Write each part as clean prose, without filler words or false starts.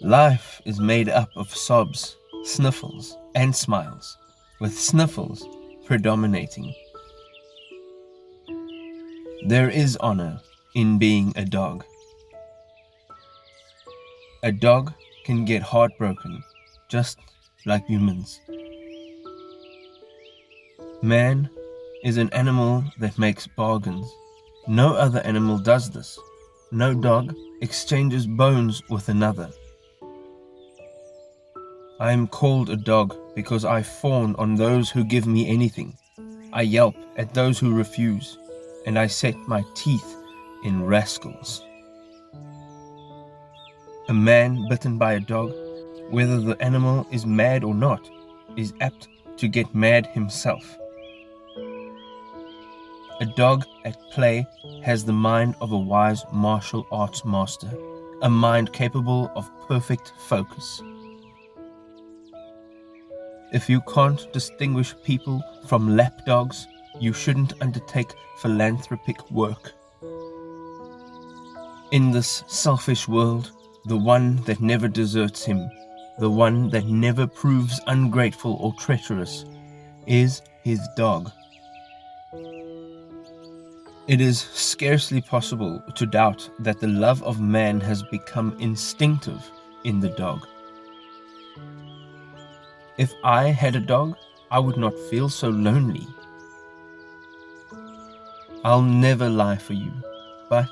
Life is made up of sobs, sniffles, and smiles, with sniffles predominating. There is honor in being a dog. A dog can get heartbroken, just like humans. Man is an animal that makes bargains. No other animal does this. No dog exchanges bones with another. I am called a dog because I fawn on those who give me anything. I yelp at those who refuse, and I set my teeth in rascals. A man bitten by a dog, whether the animal is mad or not, is apt to get mad himself. A dog at play has the mind of a wise martial arts master, a mind capable of perfect focus. If you can't distinguish people from lapdogs, you shouldn't undertake philanthropic work. In this selfish world, the one that never deserts him, the one that never proves ungrateful or treacherous, is his dog. It is scarcely possible to doubt that the love of man has become instinctive in the dog. If I had a dog, I would not feel so lonely. I'll never lie for you, but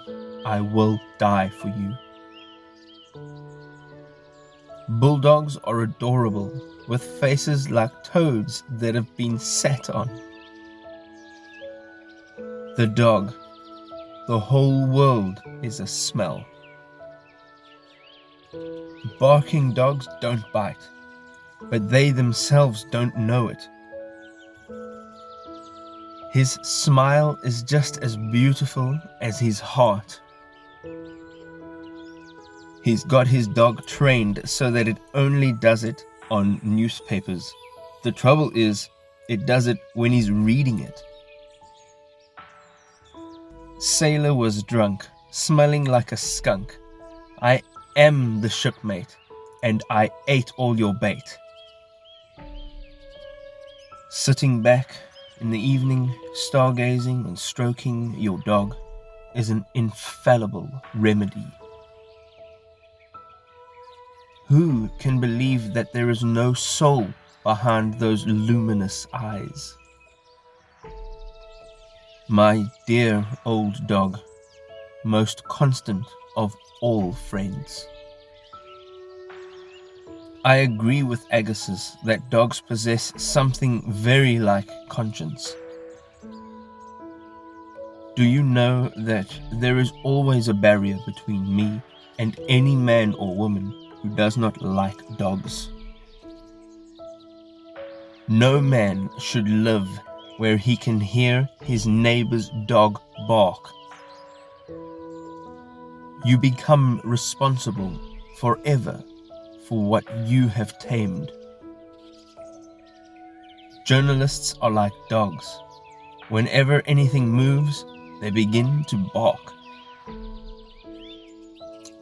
I will die for you. Bulldogs are adorable, with faces like toads that have been sat on. The dog, the whole world is a smell. Barking dogs don't bite, but they themselves don't know it. His smile is just as beautiful as his heart. He's got his dog trained so that it only does it on newspapers. The trouble is, it does it when he's reading it. Sailor was drunk, smelling like a skunk. I am the shipmate, and I ate all your bait. Sitting back in the evening, stargazing and stroking your dog is an infallible remedy. Who can believe that there is no soul behind those luminous eyes? My dear old dog, most constant of all friends. I agree with Agassiz that dogs possess something very like conscience. Do you know that there is always a barrier between me and any man or woman who does not like dogs? No man should live where he can hear his neighbor's dog bark. You become responsible forever for what you have tamed. Journalists are like dogs. Whenever anything moves, they begin to bark.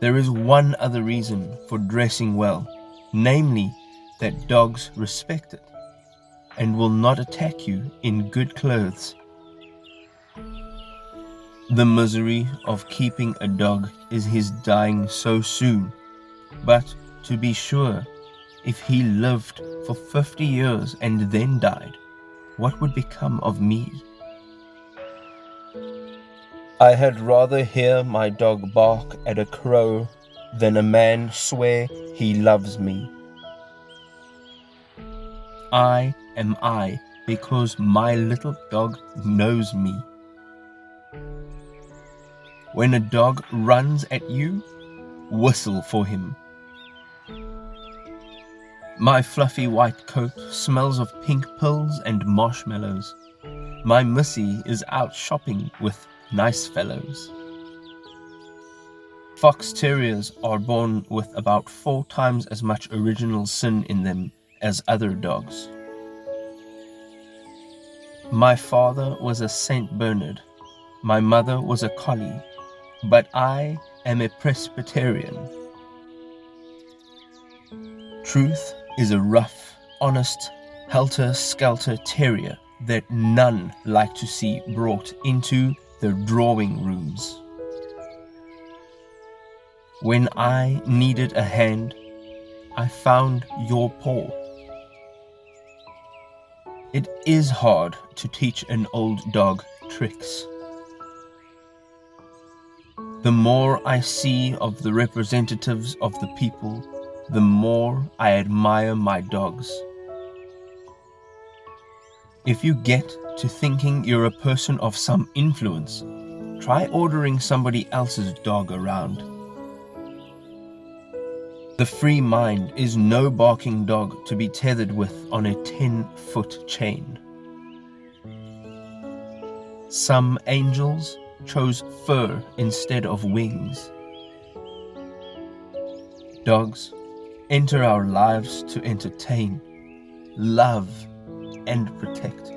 There is one other reason for dressing well, namely that dogs respect it and will not attack you in good clothes. The misery of keeping a dog is his dying so soon, but to be sure, if he lived for 50 years and then died, what would become of me? I had rather hear my dog bark at a crow than a man swear he loves me. I am I because my little dog knows me. When a dog runs at you, whistle for him. My fluffy white coat smells of pink pills and marshmallows. My missy is out shopping with nice fellows. Fox terriers are born with about 4 times as much original sin in them as other dogs. My father was a Saint Bernard. My mother was a collie. But I am a Presbyterian. Truth is a rough, honest, helter-skelter terrier that none like to see brought into the drawing rooms. When I needed a hand, I found your paw. It is hard to teach an old dog tricks. The more I see of the representatives of the people, the more I admire my dogs. If you get to thinking you're a person of some influence, try ordering somebody else's dog around. The free mind is no barking dog to be tethered with on a 10-foot chain. Some angels chose fur instead of wings. Dogs enter our lives to entertain, love, and protect.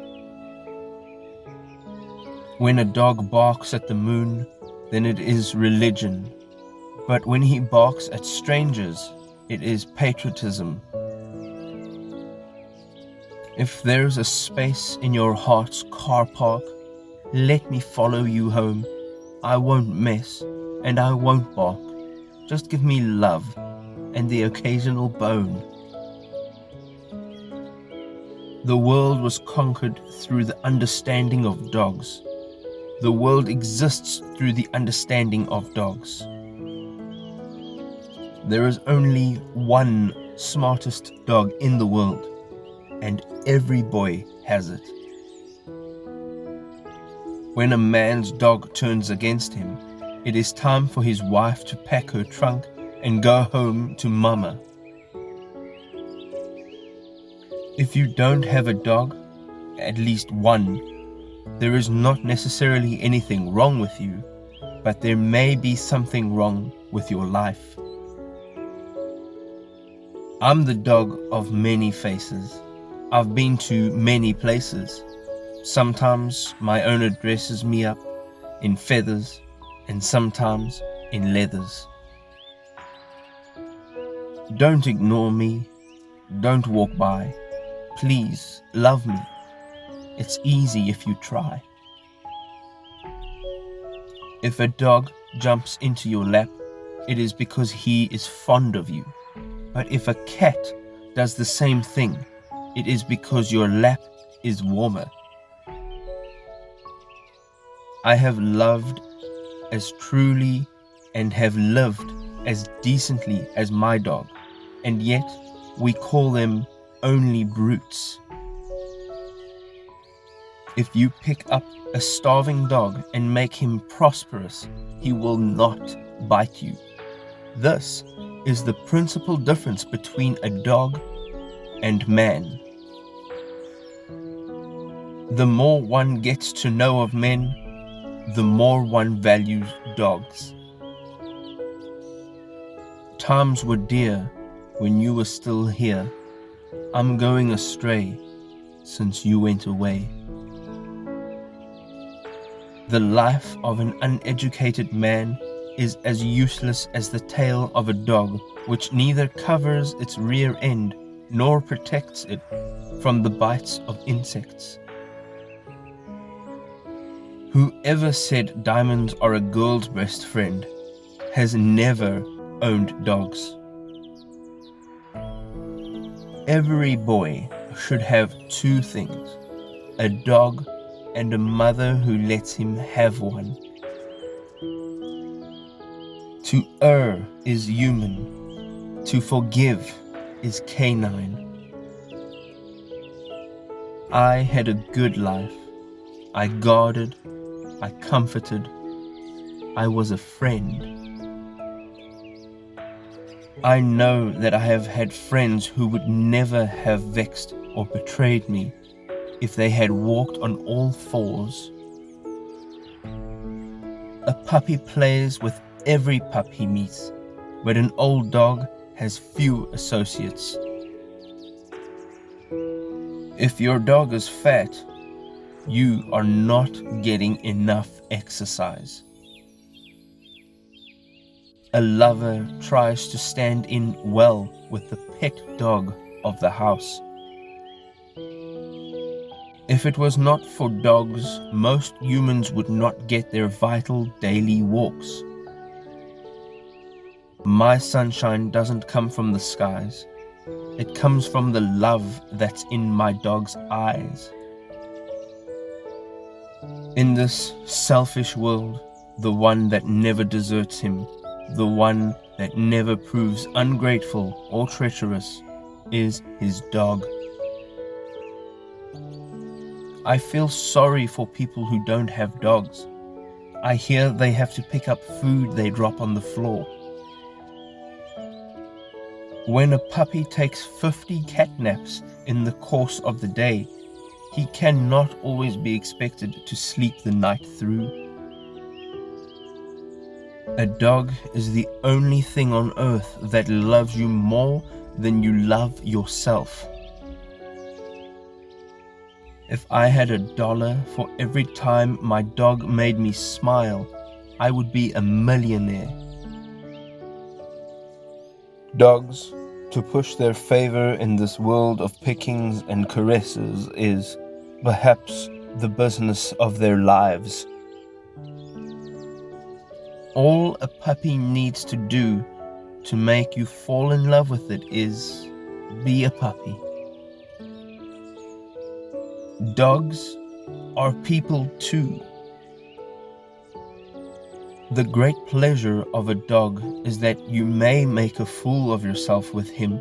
When a dog barks at the moon, then it is religion. But when he barks at strangers, it is patriotism. If there's a space in your heart's car park, let me follow you home. I won't mess, and I won't bark. Just give me love and the occasional bone. The world was conquered through the understanding of dogs. The world exists through the understanding of dogs. There is only one smartest dog in the world, and every boy has it. When a man's dog turns against him, it is time for his wife to pack her trunk and go home to mama. If you don't have a dog, at least one, there is not necessarily anything wrong with you, but there may be something wrong with your life. I'm the dog of many faces. I've been to many places. Sometimes my owner dresses me up in feathers and sometimes in leathers. Don't ignore me. Don't walk by. Please love me. It's easy if you try. If a dog jumps into your lap, it is because he is fond of you. But if a cat does the same thing, it is because your lap is warmer. I have loved as truly and have lived as decently as my dog, and yet we call them only brutes. If you pick up a starving dog and make him prosperous, he will not bite you. This is the principal difference between a dog and man. The more one gets to know of men, the more one values dogs. Times were dear when you were still here. I'm going astray since you went away. The life of an uneducated man is as useless as the tail of a dog, which neither covers its rear end nor protects it from the bites of insects. Whoever said diamonds are a girl's best friend has never owned dogs. Every boy should have two things: a dog and a mother who lets him have one. To err is human, to forgive is canine. I had a good life. I guarded, I comforted, I was a friend. I know that I have had friends who would never have vexed or betrayed me if they had walked on all fours. A puppy plays with every pup he meets, but an old dog has few associates. If your dog is fat, you are not getting enough exercise. A lover tries to stand in well with the pet dog of the house. If it was not for dogs, most humans would not get their vital daily walks. My sunshine doesn't come from the skies. It comes from the love that's in my dog's eyes. In this selfish world, the one that never deserts him, the one that never proves ungrateful or treacherous, is his dog. I feel sorry for people who don't have dogs. I hear they have to pick up food they drop on the floor. When a puppy takes 50 cat naps in the course of the day, he cannot always be expected to sleep the night through. A dog is the only thing on earth that loves you more than you love yourself. If I had $1 for every time my dog made me smile, I would be a millionaire. Dogs, to push their favor in this world of pickings and caresses, is perhaps the business of their lives. All a puppy needs to do to make you fall in love with it is be a puppy. Dogs are people too. The great pleasure of a dog is that you may make a fool of yourself with him,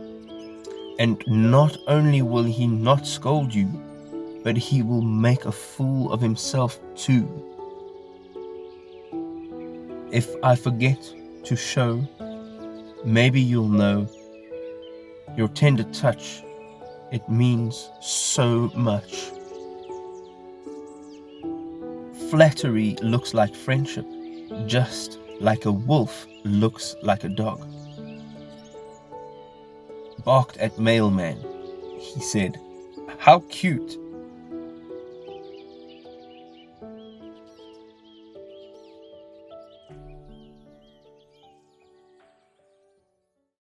and not only will he not scold you, but he will make a fool of himself too. If I forget to show, maybe you'll know. Your tender touch, it means so much. Flattery looks like friendship, just like a wolf looks like a dog. Barked at mailman. He said, "How cute